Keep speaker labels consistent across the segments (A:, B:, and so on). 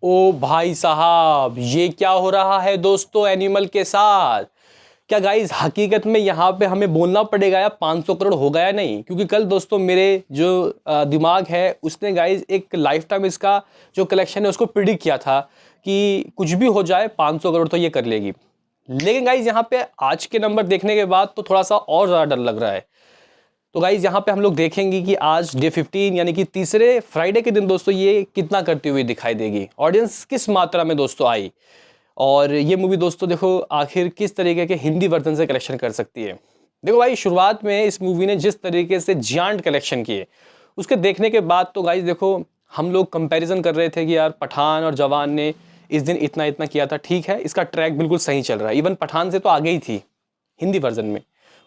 A: ओ भाई साहब, ये क्या हो रहा है दोस्तों एनिमल के साथ। क्या गाइस हकीकत में यहाँ पे हमें बोलना पड़ेगा या 500 करोड़ हो गया नहीं, क्योंकि कल दोस्तों मेरे जो दिमाग है उसने गाइस एक लाइफ टाइम इसका जो कलेक्शन है उसको प्रिडिक्ट किया था कि कुछ भी हो जाए 500 करोड़ तो ये कर लेगी। लेकिन गाइस यहाँ पे आज के नंबर देखने के बाद तो थोड़ा सा और ज़्यादा डर लग रहा है। तो गाइज यहाँ पे हम लोग देखेंगे कि आज डे 15 यानी कि तीसरे फ्राइडे के दिन दोस्तों ये कितना करती हुई दिखाई देगी, ऑडियंस किस मात्रा में दोस्तों आई, और ये मूवी दोस्तों देखो आखिर किस तरीके के हिंदी वर्जन से कलेक्शन कर सकती है। देखो भाई, शुरुआत में इस मूवी ने जिस तरीके से जियांट कलेक्शन किए उसके देखने के बाद तो गाइज देखो हम लोग कंपैरिजन कर रहे थे कि यार पठान और जवान ने इस दिन इतना इतना किया था, ठीक है इसका ट्रैक बिल्कुल सही चल रहा है, इवन पठान से तो आगे ही थी हिंदी वर्जन में।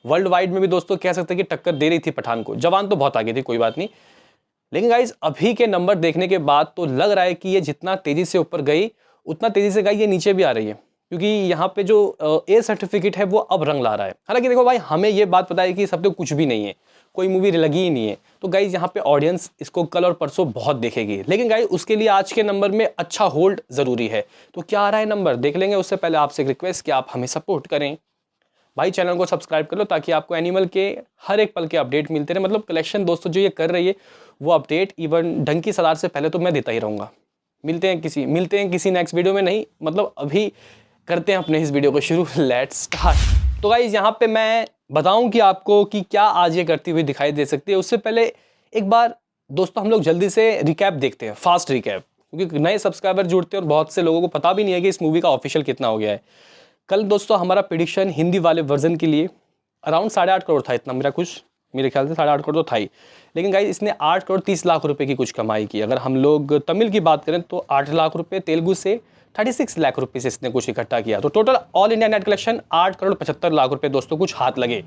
A: वर्ल्ड वाइड में भी दोस्तों कह सकते हैं कि टक्कर दे रही थी पठान को, जवान तो बहुत आगे थी कोई बात नहीं। लेकिन गाइज अभी के नंबर देखने के बाद तो लग रहा है कि ये जितना तेजी से ऊपर गई उतना तेजी से गाइज ये नीचे भी आ रही है, क्योंकि यहाँ पे जो ए सर्टिफिकेट है वो अब रंग ला रहा है। हालांकि देखो भाई हमें ये बात पता है कि सब तो कुछ भी नहीं है, कोई मूवी लगी ही नहीं है, तो गाइज यहाँ पे ऑडियंस इसको कल और परसों बहुत देखेगी। लेकिन गाइज उसके लिए आज के नंबर में अच्छा होल्ड जरूरी है। तो क्या आ रहा है नंबर देख लेंगे, उससे पहले आपसे एक रिक्वेस्ट कि आप हमें सपोर्ट करें भाई, चैनल को सब्सक्राइब कर लो ताकि आपको एनिमल के हर एक पल के अपडेट मिलते रहे। मतलब कलेक्शन दोस्तों जो ये कर रही है वो अपडेट इवन डंकी सलार से पहले तो मैं देता ही रहूँगा। मिलते हैं किसी नेक्स्ट वीडियो में, नहीं मतलब अभी करते हैं अपने इस वीडियो को शुरू। Let's start. तो गाइस यहाँ पे मैं बताऊं कि आपको कि क्या आज ये करती हुई दिखाई दे सकती है, उससे पहले एक बार दोस्तों हम लोग जल्दी से रिकैप देखते हैं, फास्ट रिकैप, क्योंकि नए सब्सक्राइबर जुड़ते हैं और बहुत से लोगों को पता भी नहीं है कि इस मूवी का ऑफिशियल कितना हो गया है। कल दोस्तों हमारा प्रेडिक्शन हिंदी वाले वर्जन के लिए अराउंड 8.5 करोड़ था, इतना मेरे ख्याल से 8.5 करोड़ तो था ही। लेकिन गाइस इसने 8 करोड़ 30 लाख रुपए की कुछ कमाई की। अगर हम लोग तमिल की बात करें तो 8 लाख रुपए, तेलुगु से 36 लाख रुपए से इसने कुछ इकट्ठा किया। तो total all India net collection 8 crore 75 lakh रुपए दोस्तों कुछ हाथ लगे।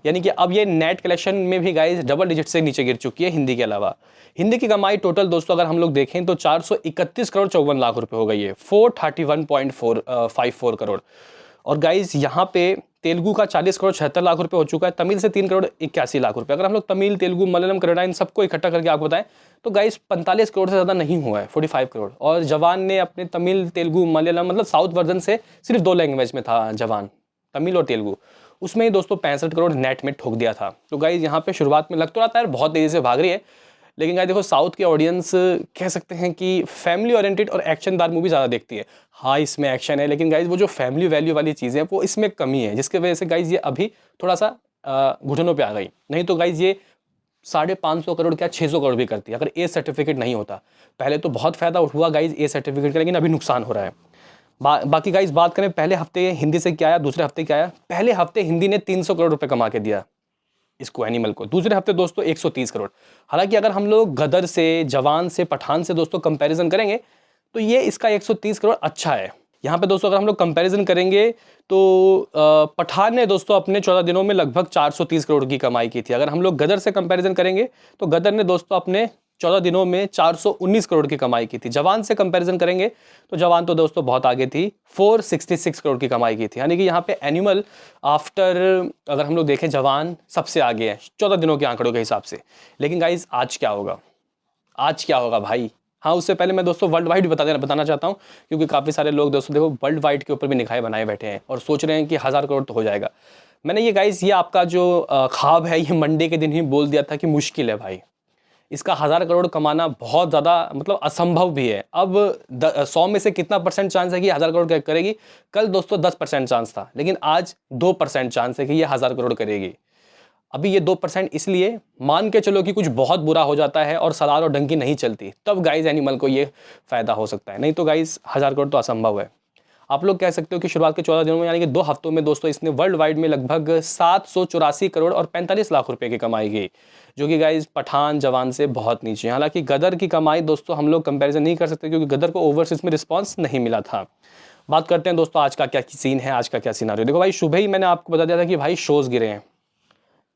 A: यानी कि अब ये नेट कलेक्शन में भी गाइस डबल डिजिट से नीचे गिर चुकी है हिंदी के अलावा। हिंदी की कमाई टोटल दोस्तों अगर हम लोग देखें तो 431 करोड़ 54 लाख रुपए हो गई है, 431.454 करोड़। और गाइज यहाँ पे तेलुगु का 40 करोड़ 76 लाख रुपए हो चुका है, तमिल से 3 करोड़ 81 लाख रुपए। अगर हम लोग तमिल, तेलुगु, मलयालम, कन्नड़ा इन सबको इकट्ठा करके आपको बताएं तो गाइज 45 करोड़ से ज़्यादा नहीं हुआ है, 45 करोड़। और जवान ने अपने तमिल, तेलुगु, मलयालम मतलब साउथ वर्जन से सिर्फ 2 लैंग्वेज में था जवान, तमिल और तेलुगु, उसमें ही दोस्तों 65 करोड़ नेट में ठोक दिया था। तो गाइज यहाँ पे शुरुआत में लग तो रहा था यार बहुत तेज़ी से भाग रही है, लेकिन गाइस देखो साउथ की ऑडियंस कह सकते हैं कि फैमिली ओरिएंटेड और एक्शनदार मूवी ज़्यादा देखती है। हाँ इसमें एक्शन है, लेकिन गाइस वो जो फैमिली वैल्यू वाली चीज़ें हैं वो इसमें कमी है, जिसकी वजह से गाइस ये अभी थोड़ा सा घुटनों पे आ गई। नहीं तो गाइस ये 550 करोड़ क्या 600 करोड़ भी करती है अगर ए सर्टिफिकेट नहीं होता। पहले तो बहुत फ़ायदा हुआ गाइस ए सर्टिफिकेट का, लेकिन अभी नुकसान हो रहा है। बाकी गाइस बात करें पहले हफ्ते हिंदी से क्या आया, दूसरे हफ्ते क्या आया। पहले हफ्ते हिंदी ने 300 करोड़ रुपये कमा के दिया इसको, एनिमल को। दूसरे हफ्ते दोस्तों 130 करोड़। हालांकि अगर हम लोग गदर से, जवान से, पठान से दोस्तों कंपैरिजन करेंगे तो ये इसका 130 करोड़ अच्छा है। यहाँ पे दोस्तों अगर हम लोग कंपैरिजन करेंगे तो पठान ने दोस्तों अपने 14 दिनों में लगभग 430 करोड़ की कमाई की थी। अगर हम लोग गदर से कंपैरिजन करेंगे तो गदर ने दोस्तों अपने 14 दिनों में 419 करोड़ की कमाई की थी। जवान से कंपैरिजन करेंगे तो जवान तो दोस्तों बहुत आगे थी, 466 करोड़ की कमाई की थी। यानी कि यहाँ पे एनिमल आफ्टर अगर हम लोग देखें जवान सबसे आगे है 14 दिनों के आंकड़ों के हिसाब से। लेकिन गाइज आज क्या होगा, आज क्या होगा भाई। हाँ उससे पहले मैं दोस्तों वर्ल्ड वाइड बताना चाहता हूँ, क्योंकि काफ़ी सारे लोग दोस्तों देखो वर्ल्ड वाइड के ऊपर भी निगाहें बनाए बैठे हैं और सोच रहे हैं कि 1000 करोड़ तो हो जाएगा। मैंने ये गाइज ये आपका जो ख्वाब है ये मंडे के दिन ही बोल दिया था कि मुश्किल है भाई, इसका 1000 करोड़ कमाना बहुत ज़्यादा मतलब असंभव भी है। अब 100 में से कितना परसेंट चांस है कि 1000 करोड़ करेगी। कल दोस्तों 10% चांस था, लेकिन आज 2% चांस है कि ये 1000 करोड़ करेगी। अभी ये 2% इसलिए मान के चलो कि कुछ बहुत बुरा हो जाता है और सलार और डंकी नहीं चलती, तब गाइज एनिमल को ये फ़ायदा हो सकता है। नहीं तो गाइज 1000 करोड़ तो असंभव है। आप लोग कह सकते हो कि शुरुआत के 14 दिनों में यानी कि 2 हफ्तों में दोस्तों इसने वर्ल्ड वाइड में लगभग 784 करोड़ और 45 लाख रुपए की कमाई की, जो कि गाइज पठान, जवान से बहुत नीचे। हालांकि गदर की कमाई दोस्तों हम लोग कंपैरिजन नहीं कर सकते, क्योंकि गदर को ओवरसीज में रिस्पांस नहीं मिला था। बात करते हैं दोस्तों आज का क्या सीन है, आज का क्या सिनारियो। देखो भाई सुबह ही मैंने आपको बता दिया था कि भाई शोज़ गिरे हैं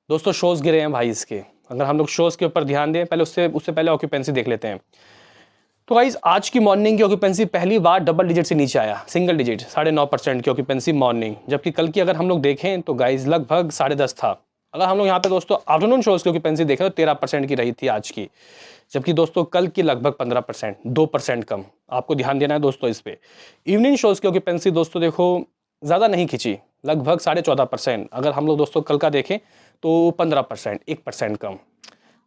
A: दोस्तों, शोज़ गिरे हैं भाई इसके। अगर हम लोग शोज़ के ऊपर ध्यान दें, पहले उससे पहले ऑक्यूपेंसी देख लेते हैं। तो गाइज आज की मॉर्निंग की ऑक्यूपेंसी पहली बार डबल डिजिट से नीचे आया, सिंगल डिजिट 9.5% की ऑक्यूपेंसी मॉर्निंग, जबकि कल की अगर हम लोग देखें तो गाइज लगभग 10.5 था। अगर हम लोग यहाँ पे दोस्तों आफ्टरनून शोज़ की ऑक्यूपेंसी देखें तो 13% की रही थी आज की। जबकि दोस्तों कल की लगभग 15%, 2% कम। आपको ध्यान देना है दोस्तों इस पे। इवनिंग शोज़ की ऑक्यूपेंसी दोस्तों देखो ज़्यादा नहीं खिंची, लगभग 14.5%। अगर हम लोग दोस्तों कल का देखें तो 15%, 1% कम।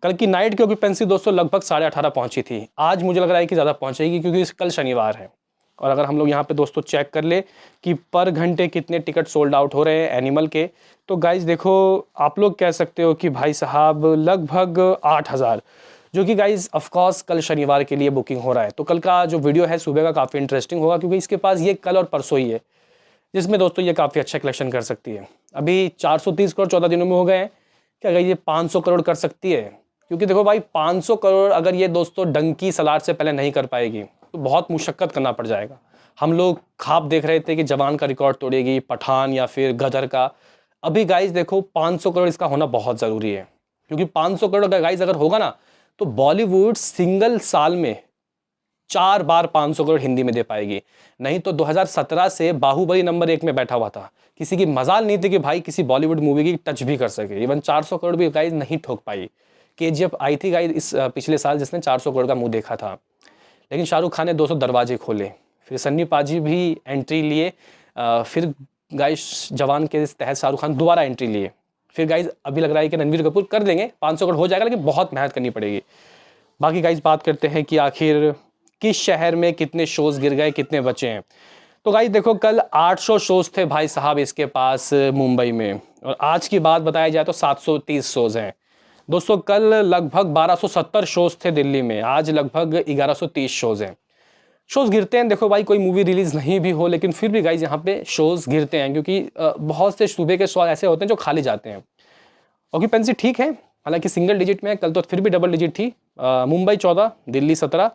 A: कल की नाइट की ऑक्यूपेंसी दोस्तों लगभग 18.5 पहुंची थी। आज मुझे लग रहा है कि ज़्यादा पहुंचेगी क्योंकि कल शनिवार है। और अगर हम लोग यहाँ पे दोस्तों चेक कर ले कि पर घंटे कितने टिकट सोल्ड आउट हो रहे हैं एनिमल के, तो गाइज देखो आप लोग कह सकते हो कि भाई साहब लगभग 8,000, जो कि गाइज ऑफकोर्स कल शनिवार के लिए बुकिंग हो रहा है। तो कल का जो वीडियो है सुबह का काफ़ी इंटरेस्टिंग होगा क्योंकि इसके पास ये कल और परसों ही है, जिसमें दोस्तों ये काफ़ी अच्छा कलेक्शन कर सकती है। अभी 430 करोड़ 14 दिनों में हो गए हैं, क्या ये 500 करोड़ कर सकती है? क्योंकि देखो भाई 500 करोड़ अगर ये दोस्तों डंकी सलार से पहले नहीं कर पाएगी तो बहुत मुशक्कत करना पड़ जाएगा। हम लोग ख्वाब देख रहे थे कि जवान का रिकॉर्ड तोड़ेगी, पठान या फिर गदर का। अभी गाइज देखो 500 करोड़ इसका होना बहुत ज़रूरी है, क्योंकि 500 करोड़ गाइज अगर होगा ना तो बॉलीवुड सिंगल साल में 4 बार 500 करोड़ हिंदी में दे पाएगी। नहीं तो 2017 से बाहुबली नंबर 1 में बैठा हुआ था, किसी की मजाल नहीं थी कि भाई किसी बॉलीवुड मूवी की टच भी कर सके। इवन 400 करोड़ भी गाइज नहीं ठोक पाई। KGF आई थी गाइज इस पिछले साल, जिसने 400 करोड़ का मुंह देखा था, लेकिन शाहरुख खान ने 200 दरवाजे खोले। फिर सन्नी पाजी भी एंट्री लिए, फिर गाइस जवान के तहत शाहरुख खान दोबारा एंट्री लिए। फिर गाइस अभी लग रहा है कि रणवीर कपूर कर देंगे, 500 करोड़ हो जाएगा, लेकिन बहुत मेहनत करनी पड़ेगी। बाकी गाइस बात करते हैं कि आखिर किस शहर में कितने शोज़ गिर गए, कितने बचे हैं। तो गाइस देखो कल 800 शोज़ थे भाई साहब इसके पास मुंबई में, और आज की बात बताया जाए तो 730 शोज़ हैं। दोस्तों कल लगभग 1270 शोज़ थे दिल्ली में, आज लगभग 1130 शोज़ हैं। शोज़ गिरते हैं, देखो भाई कोई मूवी रिलीज़ नहीं भी हो लेकिन फिर भी गाइज यहाँ पे शोज़ गिरते हैं, क्योंकि बहुत से सुबह के शो ऐसे होते हैं जो खाली जाते हैं। ऑक्यूपेंसी ठीक है, हालांकि सिंगल डिजिट में है, कल तो फिर भी डबल डिजिट थी। मुंबई 14, दिल्ली 17,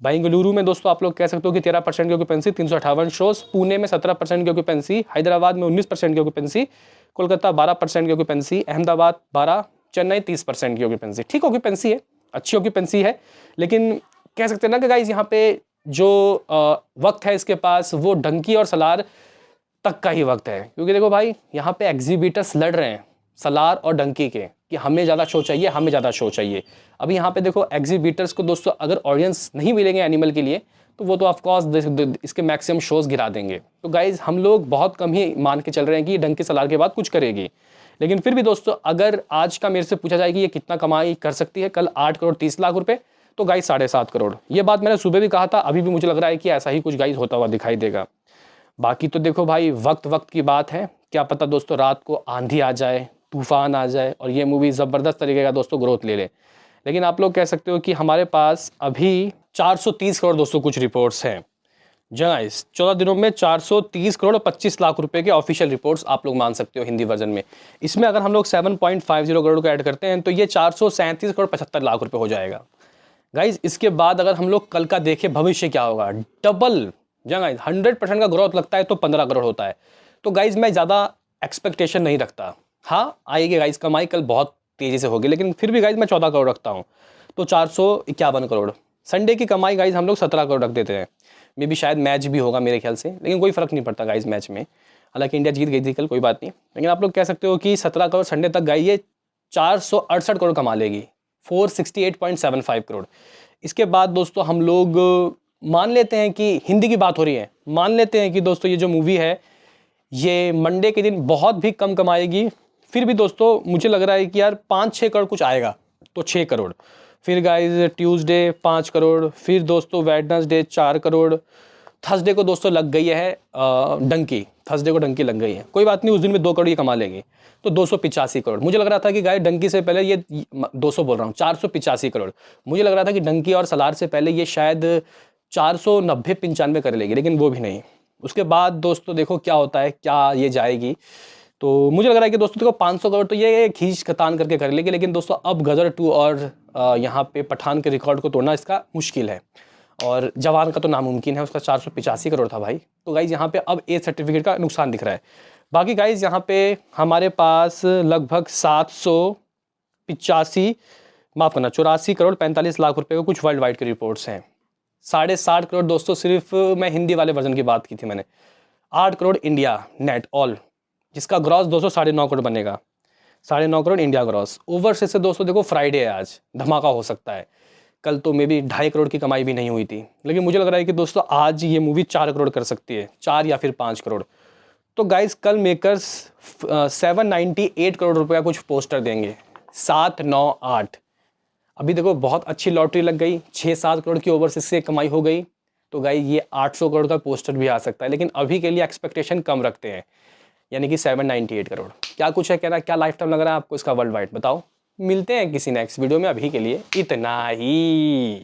A: बेंगलुरु में दोस्तों आप लोग कह सकते हो कि 13% की ऑक्यूपेंसी, 358 शोज़। पुणे में 17% की ऑक्यूपेंसी, हैदराबाद में 19% की ऑक्यूपेंसी, कोलकाता 12% की ऑक्यूपेंसी, अहमदाबाद 12, चेन्नई 30% की ऑक्यूपेंसी। ठीक ऑक्यूपेंसी है, अच्छी ऑक्यूपेंसी है, लेकिन कह सकते हैं ना कि गाइज यहाँ पे जो वक्त है इसके पास वो डंकी और सलार तक का ही वक्त है। क्योंकि देखो भाई यहाँ पे एग्जीबिटर्स लड़ रहे हैं सलार और डंकी के कि हमें ज़्यादा शो चाहिए, हमें ज़्यादा शो चाहिए। अभी यहाँ पे देखो एग्जीबिटर्स को दोस्तों अगर ऑडियंस नहीं मिलेंगे एनिमल के लिए तो वो तो ऑफकोर्स इसके मैक्सिमम शोज़ गिरा देंगे। तो गाइज हम लोग बहुत कम ही मान के चल रहे हैं कि डंकी सलार के बाद कुछ करेगी, लेकिन फिर भी दोस्तों अगर आज का मेरे से पूछा जाए कि ये कितना कमाई कर सकती है कल 8 करोड़ 30 लाख रुपए, तो गाइज 7.5 करोड़। ये बात मैंने सुबह भी कहा था, अभी भी मुझे लग रहा है कि ऐसा ही कुछ गाइज होता हुआ दिखाई देगा। बाकी तो देखो भाई वक्त वक्त की बात है, क्या पता दोस्तों रात को आंधी आ जाए, तूफान आ जाए और ये मूवी ज़बरदस्त तरीके का दोस्तों ग्रोथ ले ले। लेकिन आप लोग कह सकते हो कि हमारे पास अभी 430 करोड़ दोस्तों कुछ रिपोर्ट्स हैं। गाइस 14 दिनों में 430 करोड़ और 25 लाख रुपए के ऑफिशियल रिपोर्ट्स आप लोग मान सकते हो हिंदी वर्जन में। इसमें अगर हम लोग 7.50 करोड़ को ऐड करते हैं तो ये 437 करोड़ 75 लाख रुपए हो जाएगा। गाइज इसके बाद अगर हम लोग कल का देखें भविष्य क्या होगा, डबल। गाइज 100% का ग्रोथ लगता है तो 15 करोड़ होता है। तो गाइज मैं ज़्यादा एक्सपेक्टेशन नहीं रखता। हाँ आएगी गाइज कमाई कल बहुत तेज़ी से होगी, लेकिन फिर भी गाइज मैं 14 करोड़ रखता हूँ, तो 451 करोड़। संडे की कमाई गाइज हम लोग 17 करोड़ रख देते हैं। मे भी शायद मैच भी होगा मेरे ख्याल से, लेकिन कोई फ़र्क नहीं पड़ता गाइज मैच में, हालांकि इंडिया जीत गई थी कल, कोई बात नहीं। लेकिन आप लोग कह सकते हो कि 17 करोड़ संडे तक गई, ये 468 करोड़ कमा लेगी, 468.75 करोड़। इसके बाद दोस्तों हम लोग मान लेते हैं कि हिंदी की बात हो रही है, मान लेते हैं कि दोस्तों ये जो मूवी है ये मंडे के दिन बहुत भी कम कमाएगी। फिर भी दोस्तों मुझे लग रहा है कि यार 5-6 करोड़ कुछ आएगा, तो 6 करोड़। फिर गाइज ट्यूसडे 5 करोड़, फिर दोस्तों वेडनेसडे 4 करोड़। थर्सडे को दोस्तों लग गई है डंकी, थर्सडे को डंकी लग गई है, कोई बात नहीं, उस दिन में 2 करोड़ ये कमा लेंगे, तो 285 करोड़। मुझे लग रहा था कि गाइस डंकी से पहले ये 200 बोल रहा हूँ, 485 करोड़। मुझे लग रहा था कि डंकी और सलार से पहले ये शायद 490-95 कर लेगी, लेकिन वो भी नहीं। उसके बाद दोस्तों देखो क्या होता है, क्या ये जाएगी। तो मुझे लग रहा है कि दोस्तों देखो 500 करोड़ तो ये खींच खतान करके कर लेगी, लेकिन दोस्तों अब गदर 2 और यहाँ पे पठान के रिकॉर्ड को तोड़ना इसका मुश्किल है, और जवान का तो नामुमकिन है, उसका 485 करोड़ था भाई। तो गाइज यहाँ पे अब ए सर्टिफिकेट का नुकसान दिख रहा है। बाकी गाइज यहाँ पे हमारे पास लगभग 84 करोड़ 45 लाख रुपए को कुछ वर्ल्ड वाइड के रिपोर्ट्स हैं। 60.5 करोड़ दोस्तों सिर्फ मैं हिंदी वाले वर्जन की बात की थी मैंने, 8 करोड़ इंडिया नेट ऑल, जिसका ग्रॉस दोस्तों 9.5 करोड़ बनेगा, 9.5 करोड़ इंडिया ग्रॉस। ओवरसीज से दोस्तों देखो फ्राइडे है आज, धमाका हो सकता है। कल तो मे बी 2.5 करोड़ की कमाई भी नहीं हुई थी, लेकिन मुझे लग रहा है कि दोस्तों आज ये मूवी 4 करोड़ कर सकती है, 4 या फिर 5 करोड़। तो गाइस कल मेकर्स 798 करोड़ रुपए का कुछ पोस्टर देंगे, 7, 9, 8। अभी देखो बहुत अच्छी लॉटरी लग गई, 6-7 करोड़ की ओवरसीज से कमाई हो गई, तो गाइस ये 800 करोड़ का पोस्टर भी आ सकता है। लेकिन अभी के लिए एक्सपेक्टेशन कम रखते हैं, यानी कि 798 करोड़। क्या कुछ है कहना, क्या लाइफ टाइम लग रहा है आपको इसका वर्ल्ड वाइड, बताओ। मिलते हैं किसी नेक्स्ट वीडियो में, अभी के लिए इतना ही।